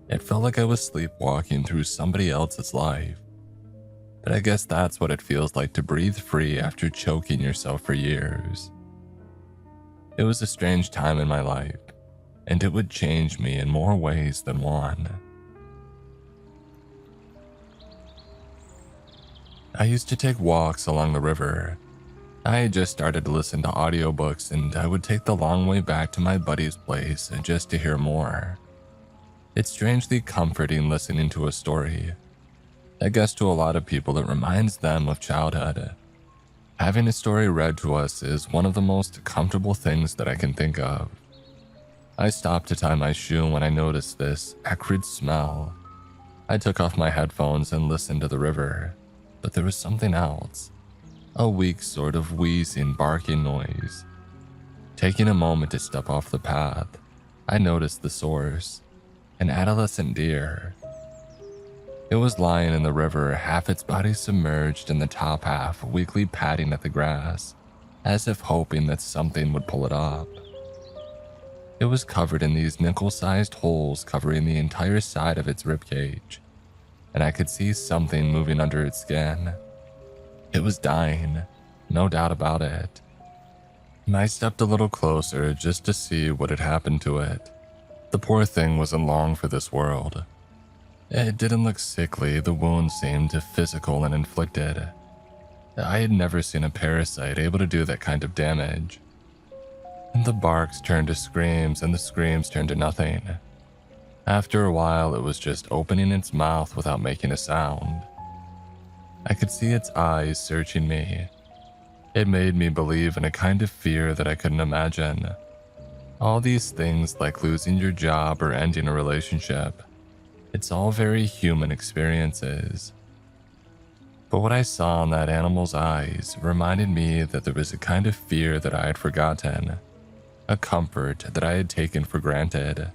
It felt like I was sleepwalking through somebody else's life. But I guess that's what it feels like to breathe free after choking yourself for years. It was a strange time in my life, and it would change me in more ways than one. I used to take walks along the river. I had just started to listen to audiobooks, and I would take the long way back to my buddy's place just to hear more. It's strangely comforting listening to a story. I guess to a lot of people it reminds them of childhood. Having a story read to us is one of the most comfortable things that I can think of. I stopped to tie my shoe when I noticed this acrid smell. I took off my headphones and listened to the river, but there was something else. A weak sort of wheezing, barking noise. Taking a moment to step off the path, I noticed the source, an adolescent deer. It was lying in the river, half its body submerged and the top half weakly patting at the grass, as if hoping that something would pull it up. It was covered in these nickel-sized holes covering the entire side of its ribcage, and I could see something moving under its skin. It was dying, no doubt about it. And I stepped a little closer just to see what had happened to it. The poor thing wasn't long for this world. It didn't look sickly, the wound seemed physical and inflicted. I had never seen a parasite able to do that kind of damage. The barks turned to screams and the screams turned to nothing. After a while, it was just opening its mouth without making a sound. I could see its eyes searching me. It made me believe in a kind of fear that I couldn't imagine. All these things like losing your job or ending a relationship, it's all very human experiences. But what I saw in that animal's eyes reminded me that there was a kind of fear that I had forgotten, a comfort that I had taken for granted.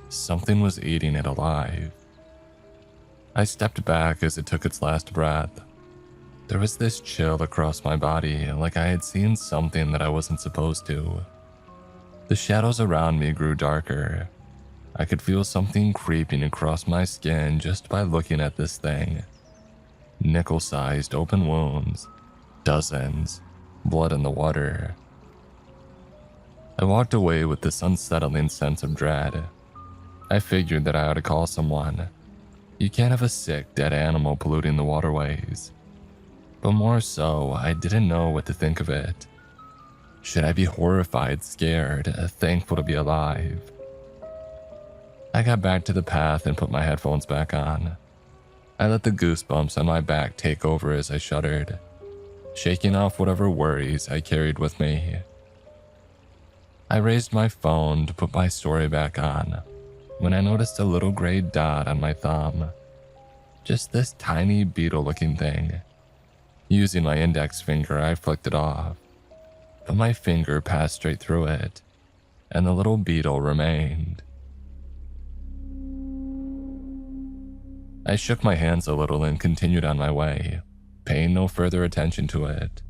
Something was eating it alive. I stepped back as it took its last breath. There was this chill across my body, like I had seen something that I wasn't supposed to. The shadows around me grew darker. I could feel something creeping across my skin just by looking at this thing. Nickel-sized open wounds, dozens, blood in the water. I walked away with this unsettling sense of dread. I figured that I ought to call someone. You can't have a sick, dead animal polluting the waterways. But more so, I didn't know what to think of it. Should I be horrified, scared, thankful to be alive? I got back to the path and put my headphones back on. I let the goosebumps on my back take over as I shuddered, shaking off whatever worries I carried with me. I raised my phone to put my story back on when I noticed a little gray dot on my thumb. Just this tiny beetle-looking thing. Using my index finger, I flicked it off, but my finger passed straight through it, and the little beetle remained. I shook my hands a little and continued on my way, paying no further attention to it.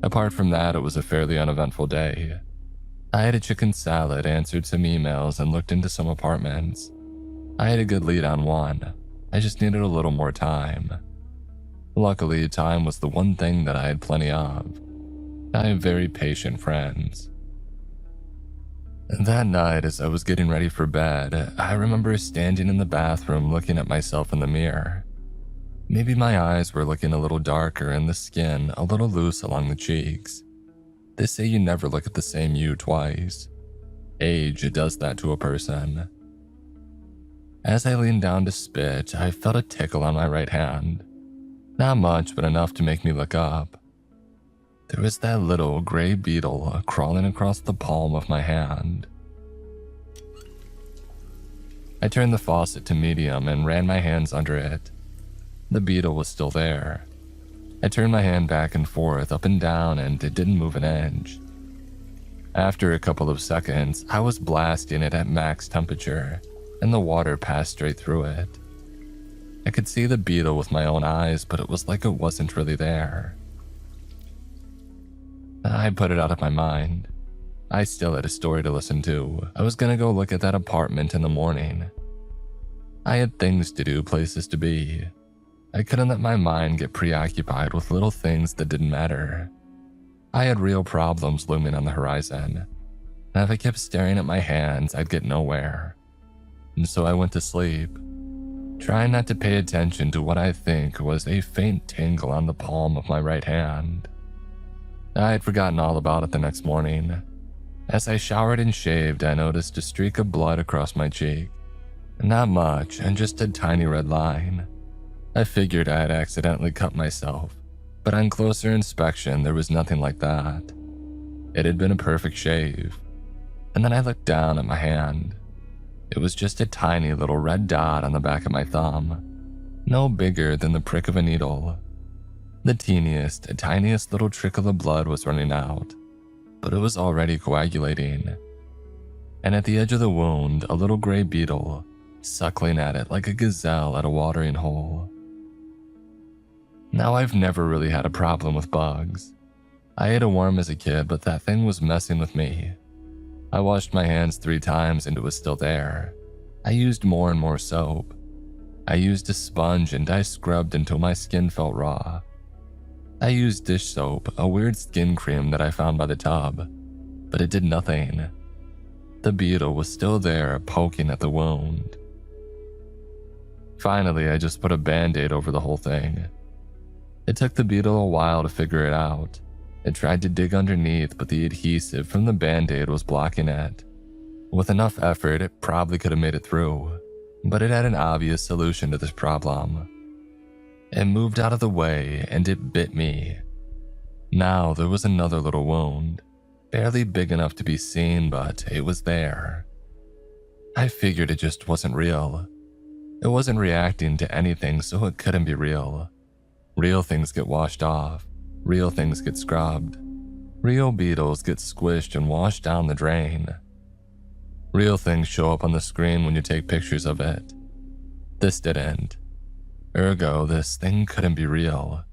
Apart from that, it was a fairly uneventful day. I had a chicken salad, answered some emails, and looked into some apartments. I had a good lead on one. I just needed a little more time. Luckily, time was the one thing that I had plenty of. I have very patient friends. That night, as I was getting ready for bed, I remember standing in the bathroom looking at myself in the mirror. Maybe my eyes were looking a little darker and the skin a little loose along the cheeks. They say you never look at the same you twice. Age does that to a person. As I leaned down to spit, I felt a tickle on my right hand. Not much, but enough to make me look up. There was that little gray beetle crawling across the palm of my hand. I turned the faucet to medium and ran my hands under it. The beetle was still there. I turned my hand back and forth, up and down, and it didn't move an inch. After a couple of seconds, I was blasting it at max temperature, and the water passed straight through it. I could see the beetle with my own eyes, but it was like it wasn't really there. I put it out of my mind. I still had a story to listen to. I was gonna go look at that apartment in the morning. I had things to do, places to be. I couldn't let my mind get preoccupied with little things that didn't matter. I had real problems looming on the horizon, and if I kept staring at my hands, I'd get nowhere. And so I went to sleep, trying not to pay attention to what I think was a faint tingle on the palm of my right hand. I had forgotten all about it the next morning. As I showered and shaved, I noticed a streak of blood across my cheek. Not much, and just a tiny red line. I figured I had accidentally cut myself, but on closer inspection, there was nothing like that. It had been a perfect shave. And then I looked down at my hand. It was just a tiny little red dot on the back of my thumb, no bigger than the prick of a needle. The tiniest little trickle of blood was running out, but it was already coagulating. And at the edge of the wound, a little gray beetle, suckling at it like a gazelle at a watering hole. Now, I've never really had a problem with bugs. I ate a worm as a kid, but that thing was messing with me. I washed my hands 3 times and it was still there. I used more and more soap. I used a sponge and I scrubbed until my skin felt raw. I used dish soap, a weird skin cream that I found by the tub, but it did nothing. The beetle was still there, poking at the wound. Finally, I just put a band-aid over the whole thing. It took the beetle a while to figure it out. It tried to dig underneath, but the adhesive from the band-aid was blocking it. With enough effort, it probably could have made it through, but it had an obvious solution to this problem. It moved out of the way and it bit me. Now there was another little wound, barely big enough to be seen, but it was there. I figured it just wasn't real. It wasn't reacting to anything, so it couldn't be real. Real things get washed off. Real things get scrubbed. Real beetles get squished and washed down the drain. Real things show up on the screen when you take pictures of it. This didn't. Ergo, this thing couldn't be real.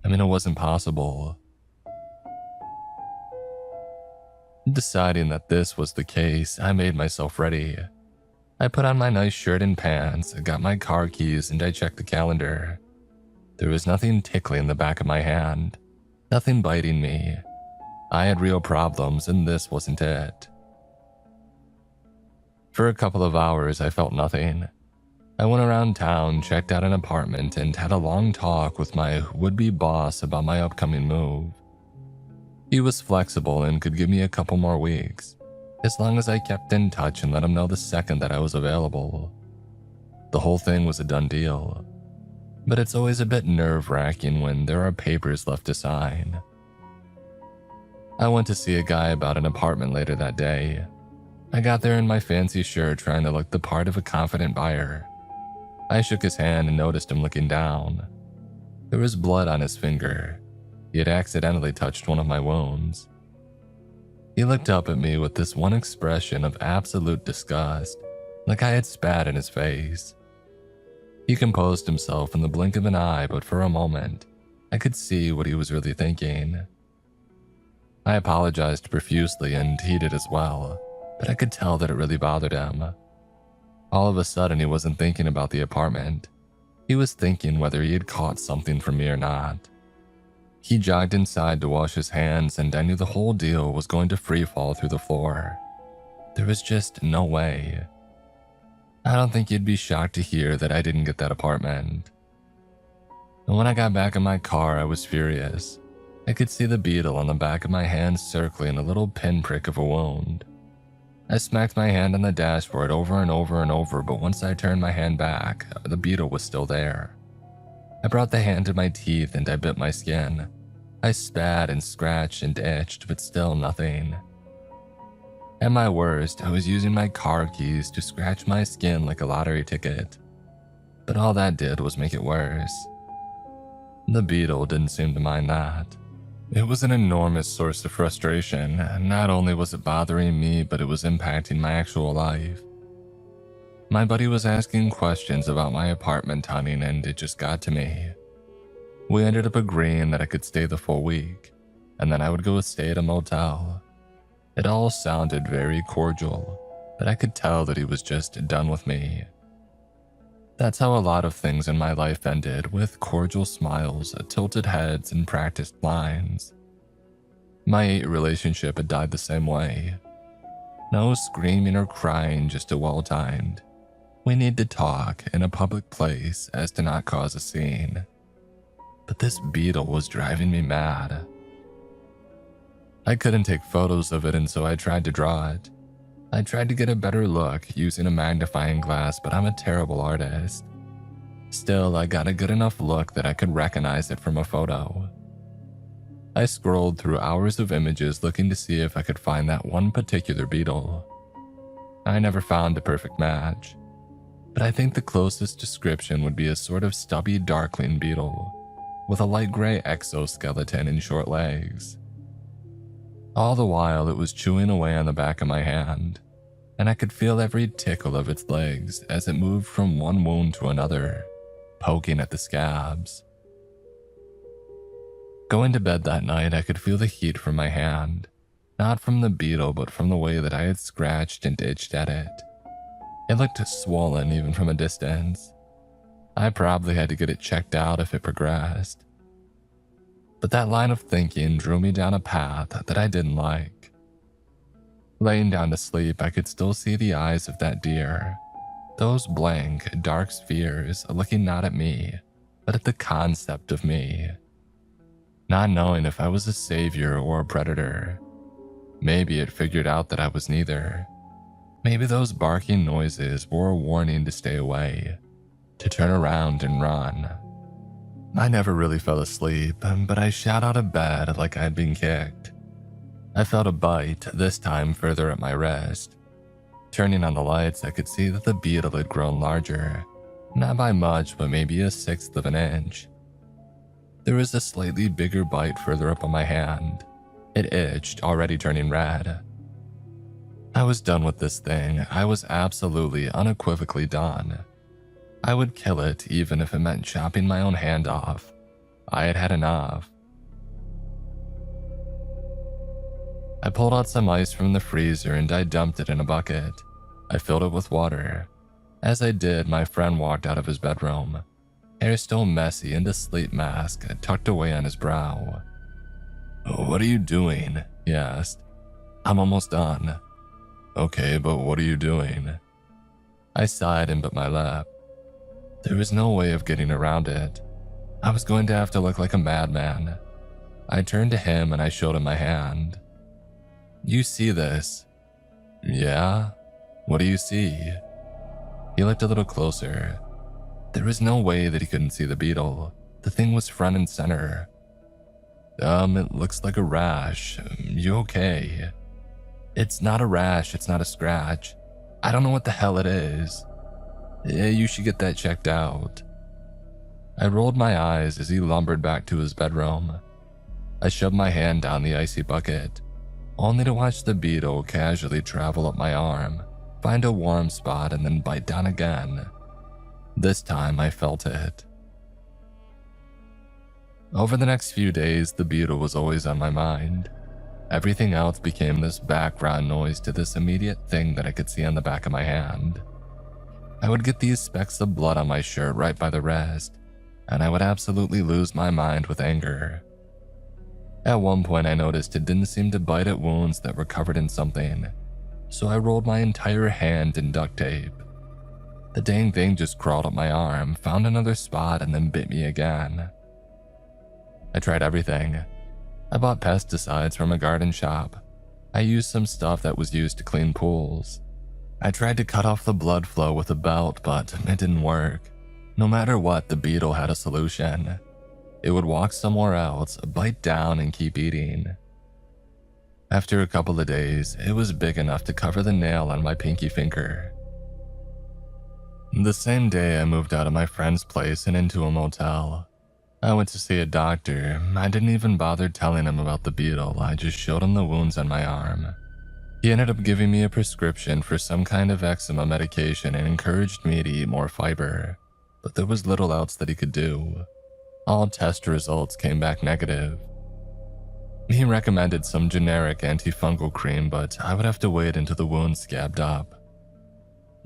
I mean, it wasn't possible. Deciding that this was the case, I made myself ready. I put on my nice shirt and pants, got my car keys, and I checked the calendar. There was nothing tickling the back of my hand, nothing biting me. I had real problems, and this wasn't it. For a couple of hours, I felt nothing. I went around town, checked out an apartment, and had a long talk with my would-be boss about my upcoming move. He was flexible and could give me a couple more weeks, as long as I kept in touch and let him know the second that I was available. The whole thing was a done deal, but it's always a bit nerve-wracking when there are papers left to sign. I went to see a guy about an apartment later that day. I got there in my fancy shirt trying to look the part of a confident buyer. I shook his hand and noticed him looking down. There was blood on his finger. He had accidentally touched one of my wounds. He looked up at me with this one expression of absolute disgust, like I had spat in his face. He composed himself in the blink of an eye, but for a moment, I could see what he was really thinking. I apologized profusely and he did as well, but I could tell that it really bothered him. All of a sudden, he wasn't thinking about the apartment. He was thinking whether he had caught something from me or not. He jogged inside to wash his hands, and I knew the whole deal was going to free fall through the floor. There was just no way. I don't think you'd be shocked to hear that I didn't get that apartment. And when I got back in my car, I was furious. I could see the beetle on the back of my hand circling a little pinprick of a wound. I smacked my hand on the dashboard over and over and over, but once I turned my hand back, the beetle was still there. I brought the hand to my teeth and I bit my skin. I spat and scratched and itched, but still nothing. At my worst, I was using my car keys to scratch my skin like a lottery ticket. But all that did was make it worse. The beetle didn't seem to mind that. It was an enormous source of frustration. Not only was it bothering me, but it was impacting my actual life. My buddy was asking questions about my apartment hunting, and it just got to me. We ended up agreeing that I could stay the full week, and then I would go stay at a motel. It all sounded very cordial, but I could tell that he was just done with me. That's how a lot of things in my life ended, with cordial smiles, tilted heads, and practiced lines. My 8 relationship had died the same way. No screaming or crying, just a well-timed, "We need to talk" in a public place as to not cause a scene. But this beetle was driving me mad. I couldn't take photos of it, and so I tried to draw it. I tried to get a better look using a magnifying glass, but I'm a terrible artist. Still, I got a good enough look that I could recognize it from a photo. I scrolled through hours of images looking to see if I could find that one particular beetle. I never found a perfect match, but I think the closest description would be a sort of stubby darkling beetle with a light gray exoskeleton and short legs. All the while, it was chewing away on the back of my hand, and I could feel every tickle of its legs as it moved from one wound to another, poking at the scabs. Going to bed that night, I could feel the heat from my hand, not from the beetle, but from the way that I had scratched and itched at it. It looked swollen even from a distance. I probably had to get it checked out if it progressed. But that line of thinking drew me down a path that I didn't like. Laying down to sleep, I could still see the eyes of that deer. Those blank, dark spheres looking not at me, but at the concept of me. Not knowing if I was a savior or a predator. Maybe it figured out that I was neither. Maybe those barking noises were a warning to stay away, to turn around and run. I never really fell asleep, but I shot out of bed like I had been kicked. I felt a bite, this time further at my wrist. Turning on the lights, I could see that the beetle had grown larger. Not by much, but maybe 1/6 of an inch. There was a slightly bigger bite further up on my hand. It itched, already turning red. I was done with this thing. I was absolutely, unequivocally done. I would kill it even if it meant chopping my own hand off. I had had enough. I pulled out some ice from the freezer and I dumped it in a bucket. I filled it with water. As I did, my friend walked out of his bedroom, hair still messy and a sleep mask tucked away on his brow. "What are you doing?" he asked. "I'm almost done." "Okay, but what are you doing?" I sighed and bit my lip. There was no way of getting around it. I was going to have to look like a madman. I turned to him and I showed him my hand. "You see this?" "Yeah? What do you see?" He looked a little closer. There was no way that he couldn't see the beetle. The thing was front and center. It looks like a rash. You okay?" "It's not a rash, it's not a scratch. I don't know what the hell it is." "Yeah, you should get that checked out." I rolled my eyes as he lumbered back to his bedroom. I shoved my hand down the icy bucket, only to watch the beetle casually travel up my arm, find a warm spot, and then bite down again. This time I felt it. Over the next few days, the beetle was always on my mind. Everything else became this background noise to this immediate thing that I could see on the back of my hand. I would get these specks of blood on my shirt right by the wrist, and I would absolutely lose my mind with anger. At one point I noticed it didn't seem to bite at wounds that were covered in something, so I rolled my entire hand in duct tape. The dang thing just crawled up my arm, found another spot, and then bit me again. I tried everything. I bought pesticides from a garden shop. I used some stuff that was used to clean pools. I tried to cut off the blood flow with a belt, but it didn't work. No matter what, the beetle had a solution. It would walk somewhere else, bite down, and keep eating. After a couple of days, it was big enough to cover the nail on my pinky finger. The same day, I moved out of my friend's place and into a motel. I went to see a doctor. I didn't even bother telling him about the beetle. I just showed him the wounds on my arm. He ended up giving me a prescription for some kind of eczema medication and encouraged me to eat more fiber, but there was little else that he could do. All test results came back negative. He recommended some generic antifungal cream, but I would have to wait until the wound scabbed up.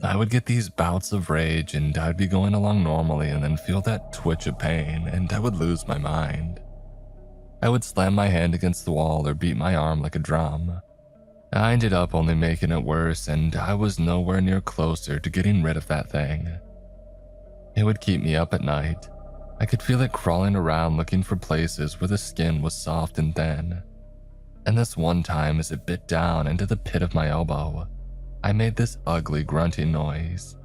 I would get these bouts of rage and I'd be going along normally and then feel that twitch of pain and I would lose my mind. I would slam my hand against the wall or beat my arm like a drum. I ended up only making it worse and I was nowhere near closer to getting rid of that thing. It would keep me up at night. I could feel it crawling around looking for places where the skin was soft and thin. And this one time as it bit down into the pit of my elbow, I made this ugly grunting noise.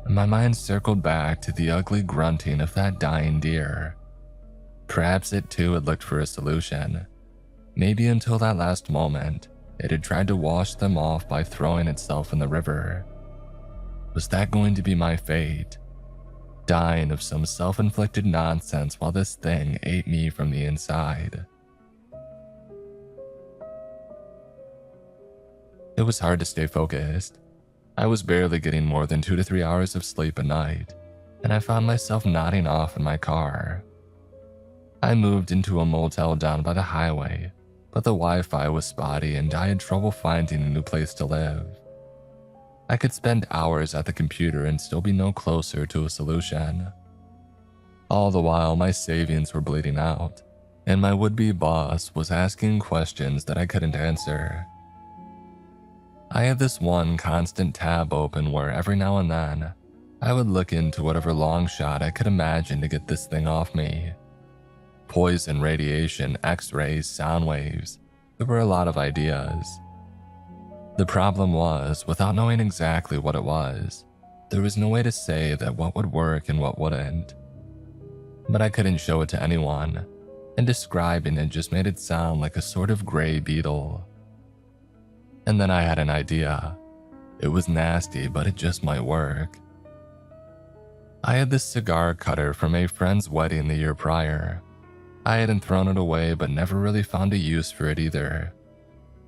My mind circled back to the ugly grunting of that dying deer. Perhaps it too had looked for a solution. Maybe until that last moment, it had tried to wash them off by throwing itself in the river. Was that going to be my fate? Dying of some self-inflicted nonsense while this thing ate me from the inside. It was hard to stay focused. I was barely getting more than 2 to 3 hours of sleep a night, and I found myself nodding off in my car. I moved into a motel down by the highway, but the Wi-Fi was spotty and I had trouble finding a new place to live. I could spend hours at the computer and still be no closer to a solution. All the while, my savings were bleeding out, and my would-be boss was asking questions that I couldn't answer. I had this one constant tab open where every now and then, I would look into whatever long shot I could imagine to get this thing off me. Poison, radiation, x-rays, sound waves. There were a lot of ideas. The problem was, without knowing exactly what it was, there was no way to say that what would work and what wouldn't. But I couldn't show it to anyone, and describing it just made it sound like a sort of gray beetle. And then I had an idea. It was nasty, but it just might work. I had this cigar cutter from a friend's wedding the year prior. I hadn't thrown it away, but never really found a use for it either.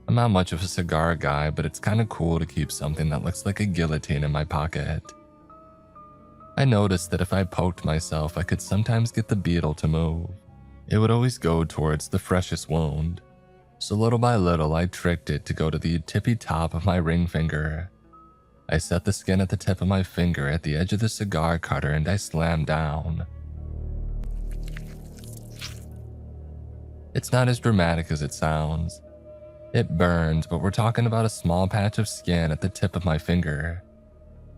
I'm not much of a cigar guy, but it's kind of cool to keep something that looks like a guillotine in my pocket. I noticed that if I poked myself, I could sometimes get the beetle to move. It would always go towards the freshest wound. So little by little, I tricked it to go to the tippy top of my ring finger. I set the skin at the tip of my finger at the edge of the cigar cutter and I slammed down. It's not as dramatic as it sounds. It burned, but we're talking about a small patch of skin at the tip of my finger.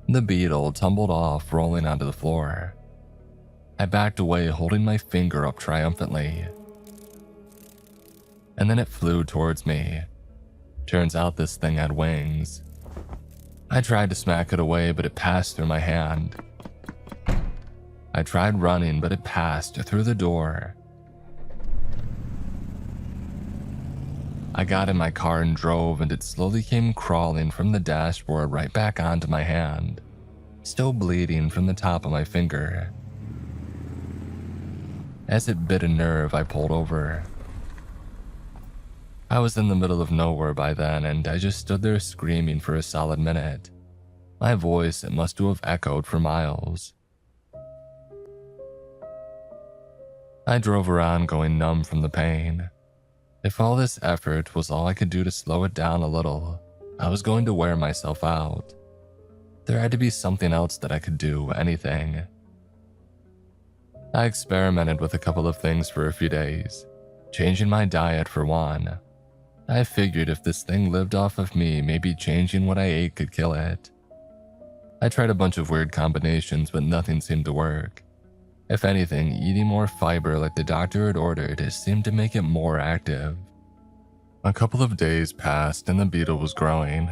The beetle tumbled off, rolling onto the floor. I backed away, holding my finger up triumphantly. And then it flew towards me. Turns out this thing had wings. I tried to smack it away, but it passed through my hand. I tried running, but it passed through the door. I got in my car and drove, and it slowly came crawling from the dashboard right back onto my hand, still bleeding from the top of my finger. As it bit a nerve, I pulled over. I was in the middle of nowhere by then, and I just stood there screaming for a solid minute. My voice, it must have echoed for miles. I drove around going numb from the pain. If all this effort was all I could do to slow it down a little, I was going to wear myself out. There had to be something else that I could do, anything. I experimented with a couple of things for a few days, changing my diet for one. I figured if this thing lived off of me, maybe changing what I ate could kill it. I tried a bunch of weird combinations, but nothing seemed to work. If anything, eating more fiber like the doctor had ordered seemed to make it more active. A couple of days passed and the beetle was growing.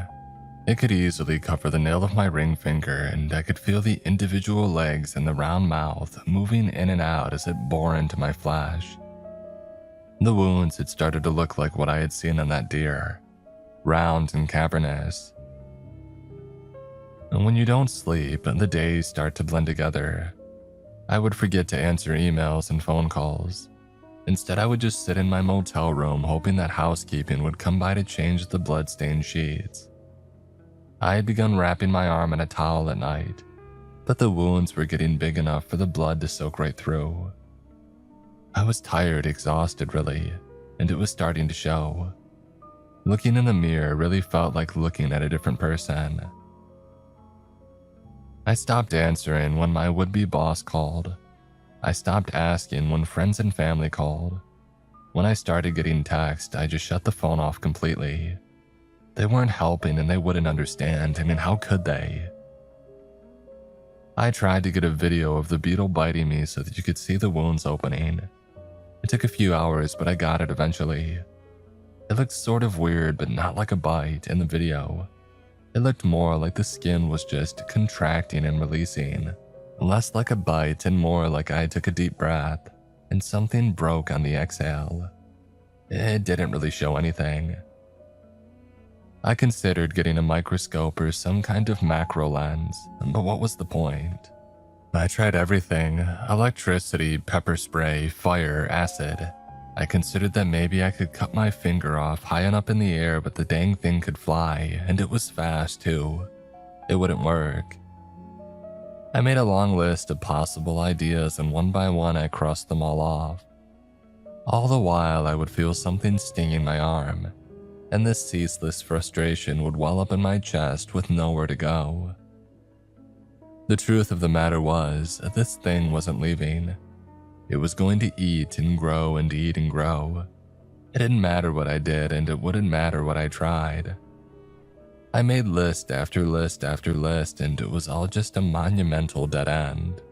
It could easily cover the nail of my ring finger, and I could feel the individual legs and the round mouth moving in and out as it bore into my flesh. The wounds had started to look like what I had seen on that deer, round and cavernous. And when you don't sleep, the days start to blend together. I would forget to answer emails and phone calls. Instead, I would just sit in my motel room hoping that housekeeping would come by to change the blood-stained sheets. I had begun wrapping my arm in a towel at night, but the wounds were getting big enough for the blood to soak right through. I was tired, exhausted really, and it was starting to show. Looking in the mirror really felt like looking at a different person. I stopped answering when my would-be boss called. I stopped asking when friends and family called. When I started getting texts, I just shut the phone off completely. They weren't helping and they wouldn't understand. I mean, how could they? I tried to get a video of the beetle biting me so that you could see the wounds opening. It took a few hours, but I got it eventually. It looked sort of weird, but not like a bite in the video. It looked more like the skin was just contracting and releasing, less like a bite and more like I took a deep breath and something broke on the exhale. It didn't really show anything. I considered getting a microscope or some kind of macro lens, but what was the point? I tried everything: electricity, pepper spray, fire, acid. I considered that maybe I could cut my finger off high enough in the air, but the dang thing could fly, and it was fast too. It wouldn't work. I made a long list of possible ideas, and one by one I crossed them all off. All the while I would feel something stinging my arm, and this ceaseless frustration would well up in my chest with nowhere to go. The truth of the matter was, this thing wasn't leaving. It was going to eat and grow and eat and grow. It didn't matter what I did, and it wouldn't matter what I tried. I made list after list after list, and it was all just a monumental dead end.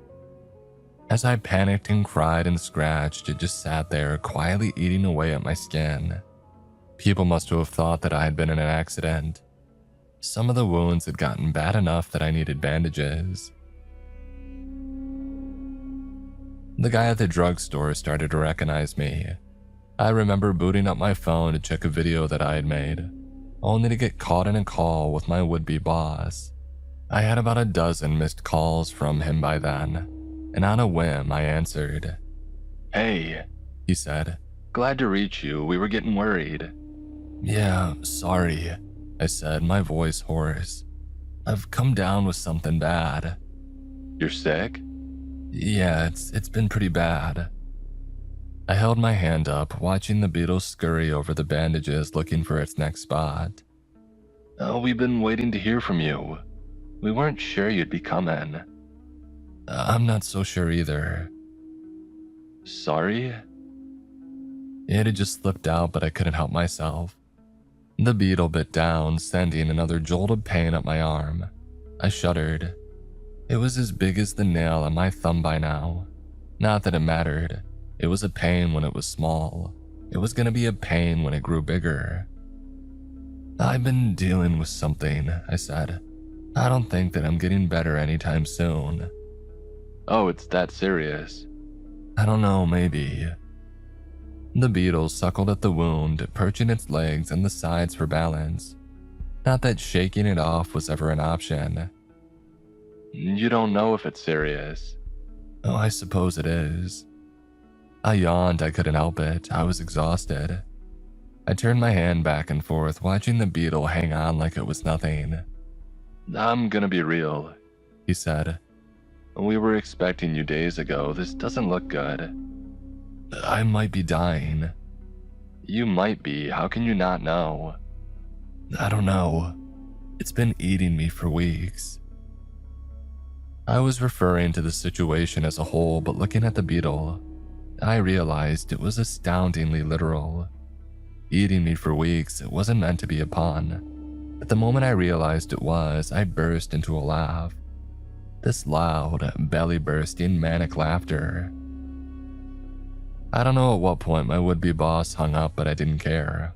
As I panicked and cried and scratched, it just sat there quietly eating away at my skin. People must have thought that I had been in an accident. Some of the wounds had gotten bad enough that I needed bandages. The guy at the drugstore started to recognize me. I remember booting up my phone to check a video that I had made, only to get caught in a call with my would-be boss. I had about a dozen missed calls from him by then, and on a whim I answered. "Hey," he said. "Glad to reach you. We were getting worried." "Yeah, sorry," I said, my voice hoarse. "I've come down with something bad." "You're sick?" "Yeah, it's been pretty bad." I held my hand up, watching the beetle scurry over the bandages looking for its next spot. "Oh, we've been waiting to hear from you. We weren't sure you'd be coming." "I'm not so sure either." "Sorry?" It had just slipped out, but I couldn't help myself. The beetle bit down, sending another jolt of pain up my arm. I shuddered. It was as big as the nail on my thumb by now. Not that it mattered. It was a pain when it was small. It was going to be a pain when it grew bigger. "I've been dealing with something," I said. "I don't think that I'm getting better anytime soon." "Oh, it's that serious?" "I don't know, maybe." The beetle suckled at the wound, perching its legs and the sides for balance. Not that shaking it off was ever an option. "You don't know if it's serious?" "Oh, I suppose it is." I yawned. I couldn't help it. I was exhausted. I turned my hand back and forth, watching the beetle hang on like it was nothing. "I'm gonna be real," he said. "We were expecting you days ago. This doesn't look good." "I might be dying." "You might be. How can you not know?" "I don't know. It's been eating me for weeks." I was referring to the situation as a whole, but looking at the beetle, I realized it was astoundingly literal. Eating me for weeks, it wasn't meant to be a pun. But the moment I realized it was, I burst into a laugh. This loud, belly-bursting, manic laughter. I don't know at what point my would-be boss hung up, but I didn't care.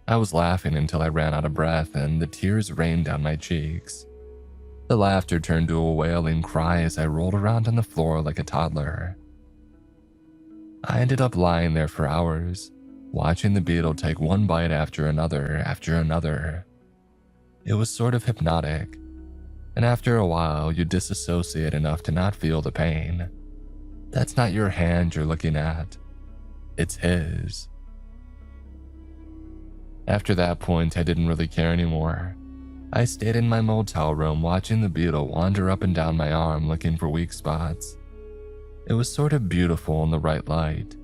I was laughing until I ran out of breath and the tears rained down my cheeks. The laughter turned to a wailing cry as I rolled around on the floor like a toddler. I ended up lying there for hours, watching the beetle take one bite after another after another. It was sort of hypnotic, and after a while you disassociate enough to not feel the pain. That's not your hand you're looking at. It's his. After that point, I didn't really care anymore. I stayed in my motel room watching the beetle wander up and down my arm looking for weak spots. It was sort of beautiful in the right light.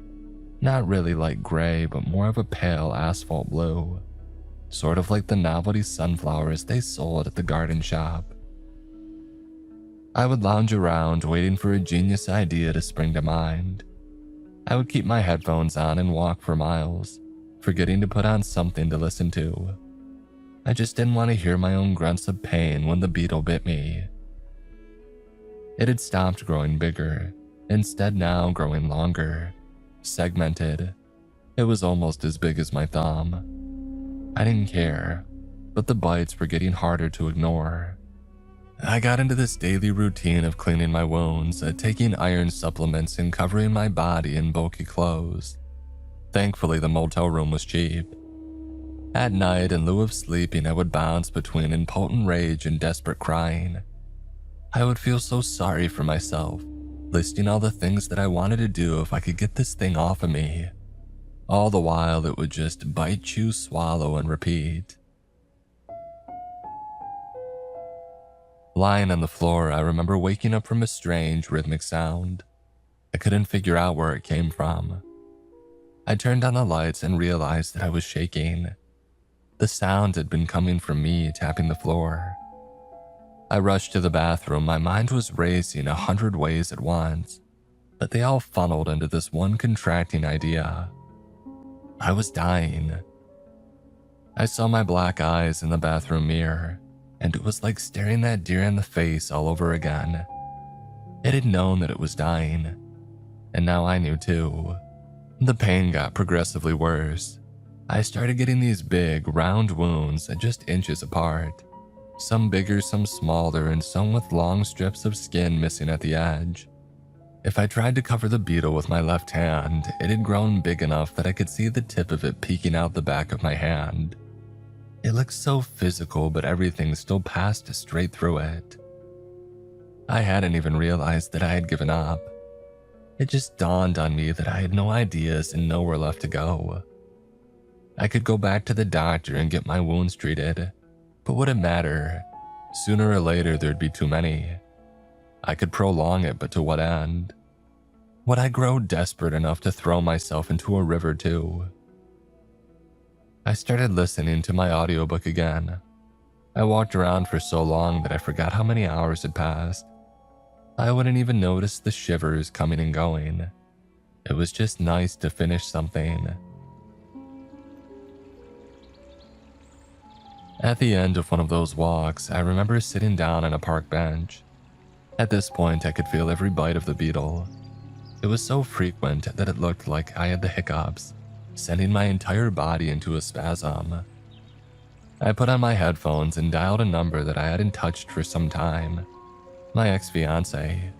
Not really light gray, but more of a pale asphalt blue. Sort of like the novelty sunflowers they sold at the garden shop. I would lounge around waiting for a genius idea to spring to mind. I would keep my headphones on and walk for miles, forgetting to put on something to listen to. I just didn't want to hear my own grunts of pain when the beetle bit me. It had stopped growing bigger, instead now growing longer, segmented. It was almost as big as my thumb. I didn't care, but the bites were getting harder to ignore. I got into this daily routine of cleaning my wounds, taking iron supplements, and covering my body in bulky clothes. Thankfully, the motel room was cheap. At night, in lieu of sleeping, I would bounce between impotent rage and desperate crying. I would feel so sorry for myself, listing all the things that I wanted to do if I could get this thing off of me. All the while, it would just bite, chew, swallow, and repeat. Lying on the floor, I remember waking up from a strange rhythmic sound. I couldn't figure out where it came from. I turned on the lights and realized that I was shaking. The sound had been coming from me tapping the floor. I rushed to the bathroom. My mind was racing 100 ways at once, but they all funneled into this one contracting idea. I was dying. I saw my black eyes in the bathroom mirror, and it was like staring that deer in the face all over again. It had known that it was dying, and now I knew too. The pain got progressively worse. I started getting these big, round wounds just inches apart. Some bigger, some smaller, and some with long strips of skin missing at the edge. If I tried to cover the beetle with my left hand, it had grown big enough that I could see the tip of it peeking out the back of my hand. It looked so physical, but everything still passed straight through it. I hadn't even realized that I had given up. It just dawned on me that I had no ideas and nowhere left to go. I could go back to the doctor and get my wounds treated, but would it matter? Sooner or later there'd be too many. I could prolong it, but to what end? Would I grow desperate enough to throw myself into a river too? I started listening to my audiobook again. I walked around for so long that I forgot how many hours had passed. I wouldn't even notice the shivers coming and going. It was just nice to finish something. At the end of one of those walks, I remember sitting down on a park bench. At this point, I could feel every bite of the beetle. It was so frequent that it looked like I had the hiccups, sending my entire body into a spasm. I put on my headphones and dialed a number that I hadn't touched for some time. My ex-fiancée.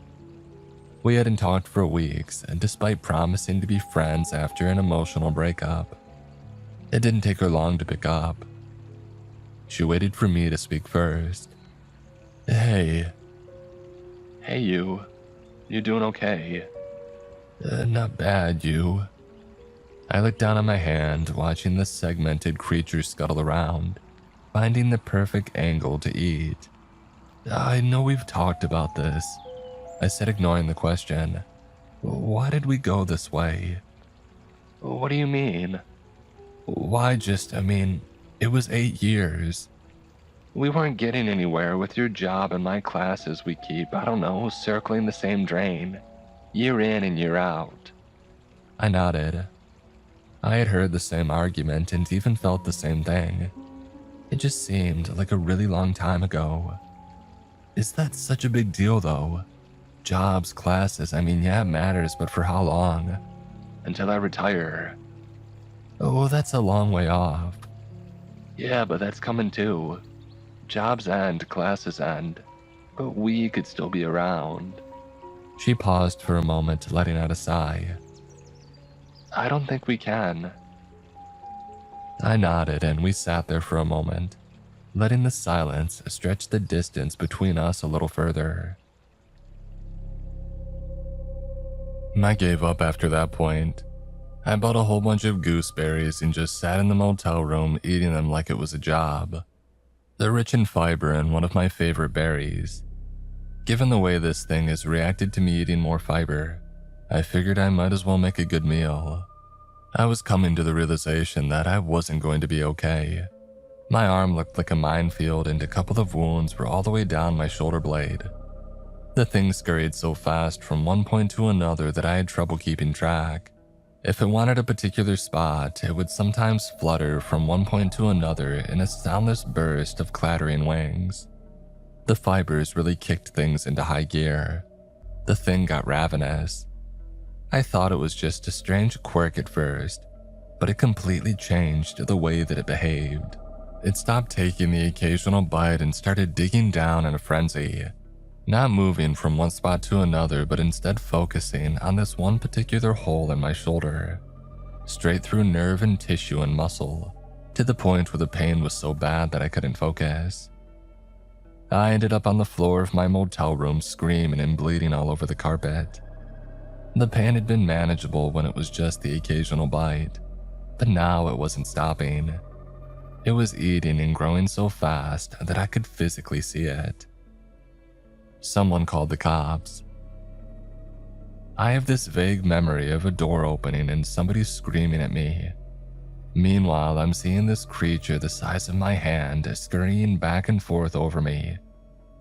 We hadn't talked for weeks, and despite promising to be friends after an emotional breakup, it didn't take her long to pick up. She waited for me to speak first. Hey. Hey, you. You doing okay? Not bad, you. I looked down on my hand, watching the segmented creature scuttle around, finding the perfect angle to eat. I know we've talked about this, I said, ignoring the question. Why did we go this way? What do you mean? Why it was 8 years. We weren't getting anywhere with your job and my classes we keep, circling the same drain, year in and year out. I nodded. I had heard the same argument and even felt the same thing. It just seemed like a really long time ago. Is that such a big deal though? Jobs, classes, yeah, it matters, but for how long? Until I retire. Oh, that's a long way off. Yeah, but that's coming too. Jobs end, classes end, but we could still be around. She paused for a moment, letting out a sigh. I don't think we can. I nodded and we sat there for a moment, letting the silence stretch the distance between us a little further. I gave up after that point. I bought a whole bunch of gooseberries and just sat in the motel room eating them like it was a job. They're rich in fiber and one of my favorite berries. Given the way this thing has reacted to me eating more fiber, I figured I might as well make a good meal. I was coming to the realization that I wasn't going to be okay. My arm looked like a minefield and a couple of wounds were all the way down my shoulder blade. The thing scurried so fast from one point to another that I had trouble keeping track. If it wanted a particular spot, it would sometimes flutter from one point to another in a soundless burst of clattering wings. The fibers really kicked things into high gear. The thing got ravenous. I thought it was just a strange quirk at first, but it completely changed the way that it behaved. It stopped taking the occasional bite and started digging down in a frenzy, not moving from one spot to another, but instead focusing on this one particular hole in my shoulder, straight through nerve and tissue and muscle, to the point where the pain was so bad that I couldn't focus. I ended up on the floor of my motel room screaming and bleeding all over the carpet. The pain had been manageable when it was just the occasional bite, but now it wasn't stopping. It was eating and growing so fast that I could physically see it. Someone called the cops. I have this vague memory of a door opening and somebody screaming at me. Meanwhile, I'm seeing this creature the size of my hand scurrying back and forth over me,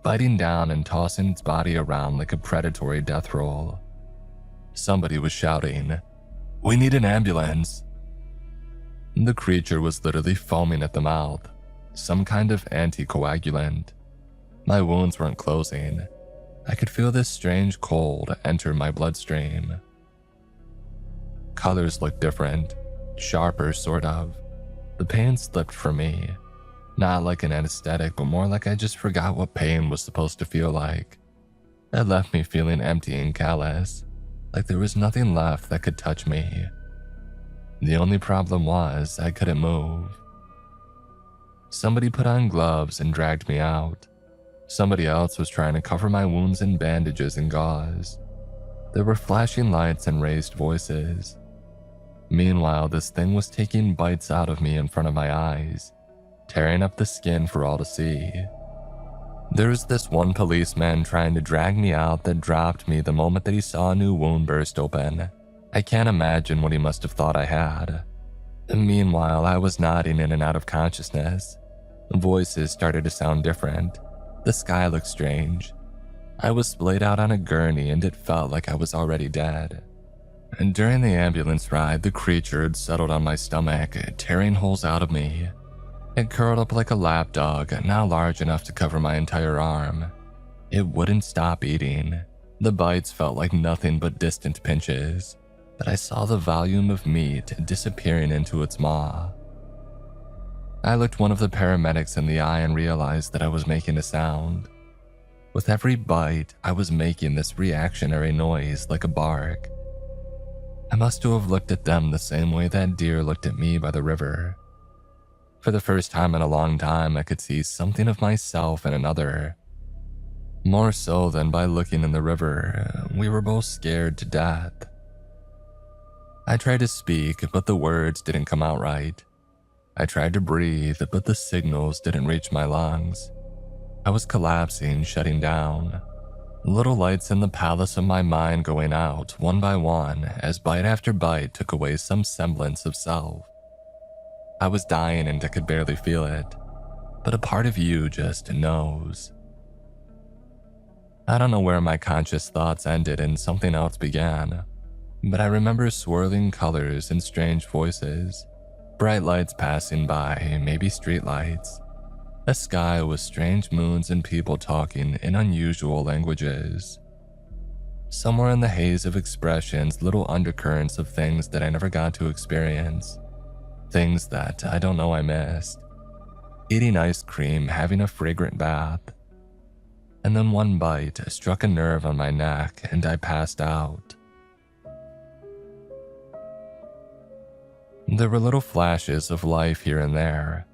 biting down and tossing its body around like a predatory death roll. Somebody was shouting, "We need an ambulance!" The creature was literally foaming at the mouth, some kind of anticoagulant. My wounds weren't closing. I could feel this strange cold enter my bloodstream. Colors looked different, sharper sort of. The pain slipped from me, not like an anesthetic, but more like I just forgot what pain was supposed to feel like. It left me feeling empty and callous, like there was nothing left that could touch me. The only problem was I couldn't move. Somebody put on gloves and dragged me out. Somebody else was trying to cover my wounds in bandages and gauze. There were flashing lights and raised voices. Meanwhile, this thing was taking bites out of me in front of my eyes, tearing up the skin for all to see. There was this one policeman trying to drag me out that dropped me the moment that he saw a new wound burst open. I can't imagine what he must have thought I had. Meanwhile, I was nodding in and out of consciousness. Voices started to sound different. The sky looked strange. I was splayed out on a gurney and it felt like I was already dead. And during the ambulance ride, the creature had settled on my stomach, tearing holes out of me. It curled up like a lapdog, now large enough to cover my entire arm. It wouldn't stop eating. The bites felt like nothing but distant pinches, but I saw the volume of meat disappearing into its maw. I looked one of the paramedics in the eye and realized that I was making a sound. With every bite, I was making this reactionary noise like a bark. I must have looked at them the same way that deer looked at me by the river. For the first time in a long time, I could see something of myself in another. More so than by looking in the river, we were both scared to death. I tried to speak, but the words didn't come out right. I tried to breathe, but the signals didn't reach my lungs. I was collapsing, shutting down. Little lights in the palace of my mind going out, one by one, as bite after bite took away some semblance of self. I was dying and I could barely feel it, but a part of you just knows. I don't know where my conscious thoughts ended and something else began, but I remember swirling colors and strange voices. Bright lights passing by, maybe streetlights. A sky with strange moons and people talking in unusual languages. Somewhere in the haze of expressions, little undercurrents of things that I never got to experience. Things that I don't know I missed. Eating ice cream, having a fragrant bath. And then one bite struck a nerve on my neck and I passed out. There were little flashes of life here and there,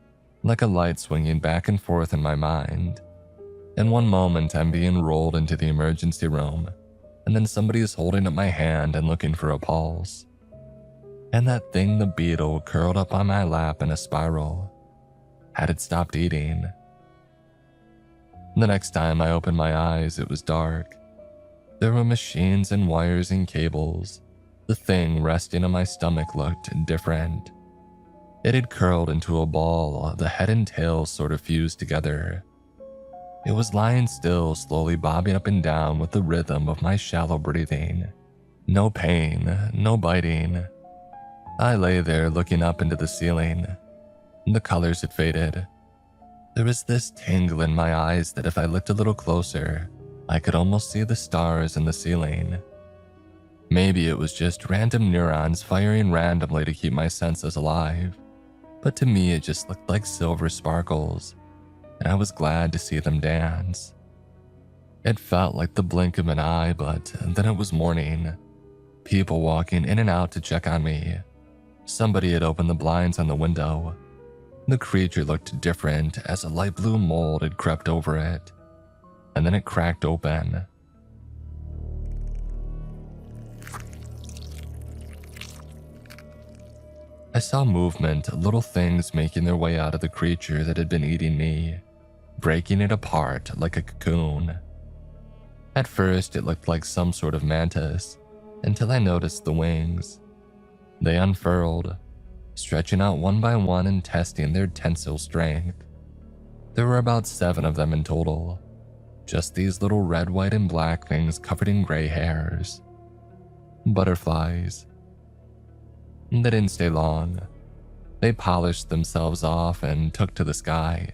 like a light swinging back and forth in my mind. In one moment, I'm being rolled into the emergency room, and then somebody is holding up my hand and looking for a pulse. And that thing, the beetle, curled up on my lap in a spiral. Had it stopped eating? The next time I opened my eyes, it was dark. There were machines and wires and cables. The thing resting on my stomach looked different. It had curled into a ball, the head and tail sort of fused together. It was lying still, slowly bobbing up and down with the rhythm of my shallow breathing. No pain, no biting. I lay there looking up into the ceiling. The colors had faded. There was this tingle in my eyes that if I looked a little closer, I could almost see the stars in the ceiling. Maybe it was just random neurons firing randomly to keep my senses alive, but to me it just looked like silver sparkles, and I was glad to see them dance. It felt like the blink of an eye, but then it was morning. People walking in and out to check on me. Somebody had opened the blinds on the window. The creature looked different as a light blue mold had crept over it, and then it cracked open. I saw movement, little things making their way out of the creature that had been eating me, breaking it apart like a cocoon. At first, it looked like some sort of mantis, until I noticed the wings. They unfurled, stretching out one by one and testing their tensile strength. There were about 7 of them in total, just these little red, white, and black things covered in gray hairs. Butterflies. They didn't stay long. They polished themselves off and took to the sky,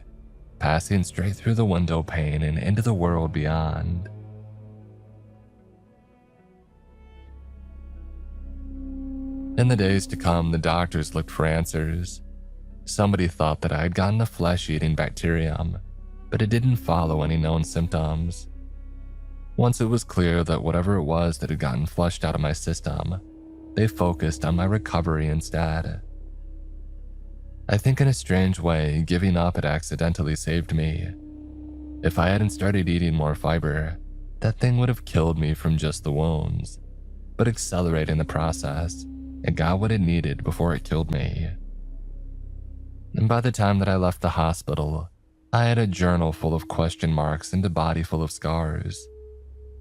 passing straight through the window pane and into the world beyond. In the days to come, the doctors looked for answers. Somebody thought that I had gotten a flesh-eating bacterium, but it didn't follow any known symptoms. Once it was clear that whatever it was that had gotten flushed out of my system, they focused on my recovery instead. I think in a strange way, giving up had accidentally saved me. If I hadn't started eating more fiber, that thing would have killed me from just the wounds, but accelerating the process, it got what it needed before it killed me. And by the time that I left the hospital, I had a journal full of question marks and a body full of scars.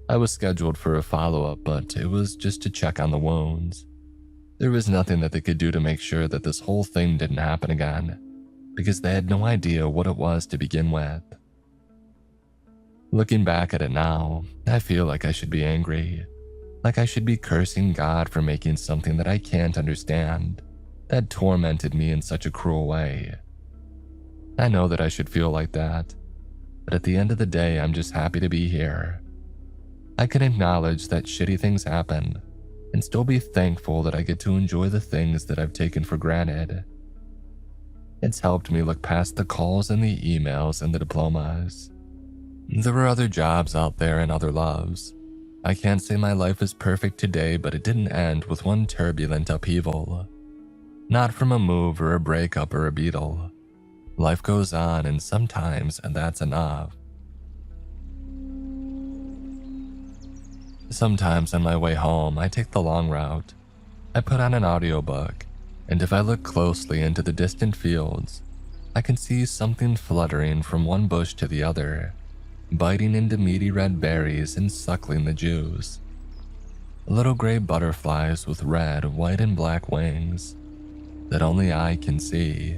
I was scheduled for a follow-up, but it was just to check on the wounds. There was nothing that they could do to make sure that this whole thing didn't happen again, because they had no idea what it was to begin with. Looking back at it now, I feel like I should be angry. Like I should be cursing God for making something that I can't understand, that tormented me in such a cruel way. I know that I should feel like that, but at the end of the day, I'm just happy to be here. I can acknowledge that shitty things happen and still be thankful that I get to enjoy the things that I've taken for granted. It's helped me look past the calls and the emails and the diplomas. There were other jobs out there and other loves. I can't say my life is perfect today, but it didn't end with one turbulent upheaval. Not from a move or a breakup or a beetle. Life goes on, and sometimes that's enough. Sometimes on my way home, I take the long route. I put on an audiobook, and if I look closely into the distant fields, I can see something fluttering from one bush to the other, biting into meaty red berries and suckling the juice. Little gray butterflies with red, white, and black wings that only I can see.